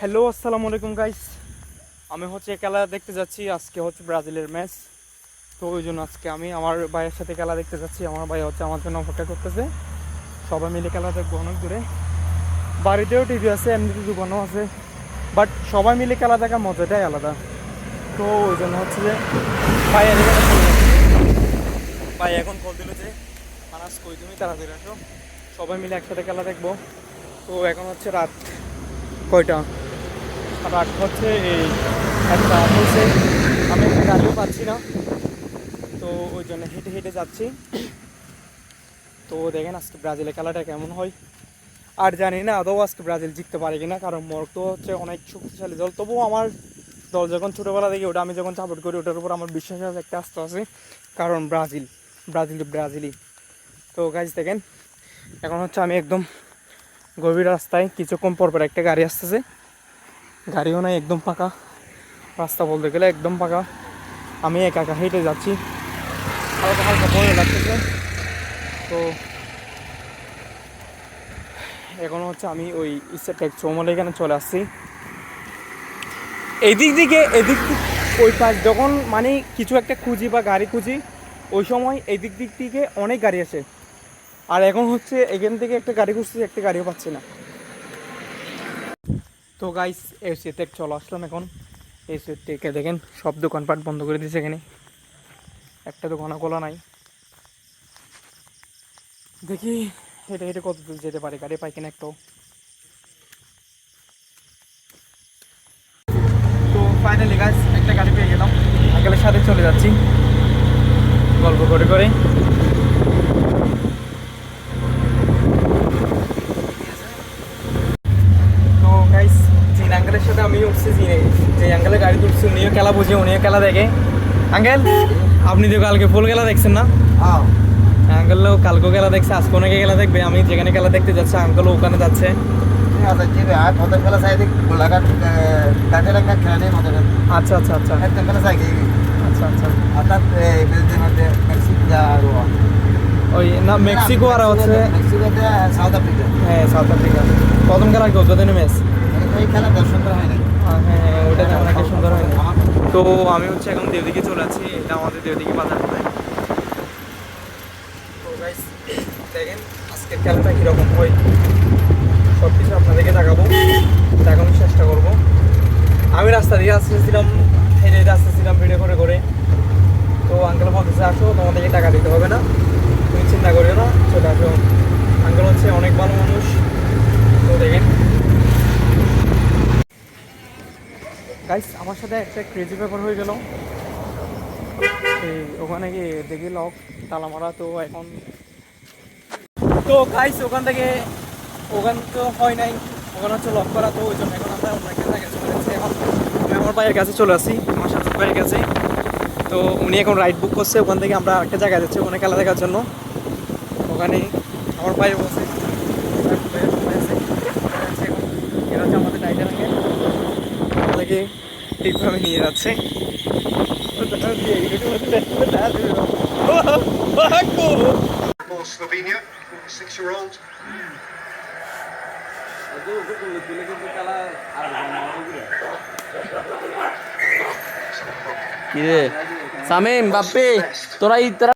Hello, আসসালামু আলাইকুম guys. আমি খেলা দেখতে যাচ্ছি। আজকে ব্রাজিলের ম্যাচ। তো ওই জন্য আজকে আমি আমার ভাইয়ের সাথে খেলা দেখতে যাচ্ছি। আমার ভাই আমার জন্য অপেক্ষা করতেছে। সবাই মিলে খেলা দেখবো অনেক দূরে। বাড়িতেও টিভি আছে, এমনিতে দোকানও আছে, বাট সবাই মিলে খেলা দেখার মজাটাই আলাদা। তো ওই জন্য যে ভাই ভাই এখন কল দিল যে আনাজ কই তুমি তাড়াতাড়ি আসো, সবাই মিলে একসাথে খেলা দেখবো। তো এখন রাত কয়টা? রাত এই একটা হয়েছে। আমি একটা গাড়িও পাচ্ছি না, তো ওই জন্য হেঁটে হেঁটে যাচ্ছি। তো দেখেন আজকে ব্রাজিলের খেলাটা কেমন হয়। আর জানি না আদৌ আজকে ব্রাজিল জিততে পারে কিনা, কারণ মরক্কো অনেক শক্তিশালী দল। তবুও আমার দল যখন ছোটোবেলা থেকে ওটা আমি যখন সাপোর্ট করি, ওটার উপর আমার বিশ্বাস একটা আস্থা আছে, কারণ ব্রাজিলই। তো গাইজ দেখেন এখন আমি একদম গভীর রাস্তায়, কিছুক্ষণ পর একটা গাড়ি আসতেছে। গাড়িও নাই, একদম ফাঁকা রাস্তা, বলতে গেলে একদম ফাঁকা। আমি একা একা হেঁটে যাচ্ছি, হালকা হালকা ভয় লাগতেছে। তো এখন আমি ওই চৌমলে এখানে চলে আসছি। এদিক ওই পাশ যখন মানে কিছু একটা খুঁজি বা গাড়ি খুঁজি, ওই সময় দিক থেকে অনেক গাড়ি আসে। আর এখন এখান থেকে একটা গাড়ি খুঁজছি, একটা গাড়িও পাচ্ছি না। তো গাইস এসিতে চলে আসলাম। এখন এসিতে দেখেন সব দোকানপাট বন্ধ করে দিয়েছে, এখানে একটা দোকানও খোলা নাই। দেখি হেঁটে হেঁটে কত দূর যেতে পারে, গাড়ি পাই কিনা একটাও। তো ফাইনালি গাইস একটা গাড়ি পেয়ে গেলাম, আঙ্কেলের সাথে চলে যাচ্ছি গল্প করে করে। তো গাইস জিন আঙ্কেলের সাথে আমি উঠছি, যে আঙ্কেলের গাড়ি উঠছি, উনিও খেলা বুঝে, উনিও খেলা দেখে। আঙ্কেল আপনি তো কালকে ফুল খেলা দেখছেন না? আঙ্কেলও কালকেও খেলা দেখছে, আজকে অনেকে খেলা দেখবে। আমি যেখানে খেলা দেখতে যাচ্ছি আঙ্কেলও ওখানে যাচ্ছে। আচ্ছা আচ্ছা আচ্ছা আচ্ছা আচ্ছা। ওই না মেক্সিকো আর সাউথ আফ্রিকা। হ্যাঁ সাউথ আফ্রিকা প্রথম খেলা কি উদ্বোধনী ম্যাচ? হ্যাঁ হ্যাঁ, ওইটা তেমন একটা সুন্দর হয়নি। তো আমি এখন দেওদিকে চলে আছি, এটা আমাদের দেওদিকে বাজার করে। তো গাইস দেখেন আজকের খেলাটা কীরকম হয়, সব কিছু আপনাদেরকে দেখানোর চেষ্টা করবো। আমি রাস্তা দিয়ে আসতেছিলাম, হেঁটে হেঁটে আসতেছিলাম ভিডিও করে করে। তো আঙ্কেল বলতেছে আসো, তোমাদেরকে টাকা দিতে হবে না, তুমি চিন্তা করিও না, চলে আসো। আঙ্কেল অনেক ভালো মানুষ। তো দেখেন গাইস আমার সাথে একটা ক্রেজি ব্যাপার হয়ে গেল। ওখানে গিয়ে দেখি লক তালা মারা। তো এখন তো গাইস ওখান তো হয় নাই, ওখানে লক করা। তো ওই জন্য এখন আমরা অন্য একটা জায়গায় চলে যাচ্ছি। এখন আমি আমার ভাইয়ের কাছে চলে আসি, আমার সাথে ভাইয়ের কাছে। তো উনি এখন রাইড বুক করছে, ওখান থেকে আমরা একটা জায়গায় যাচ্ছি ওখানে খেলা দেখার জন্য। ওখানে আমার ভাই বসে এরা আমাদের টাইটার আগে আমাদেরকে ঠিকভাবে নিয়ে যাচ্ছে। Slovenia, 6-year-old. কিরে সামিম বাপ্পি তোরা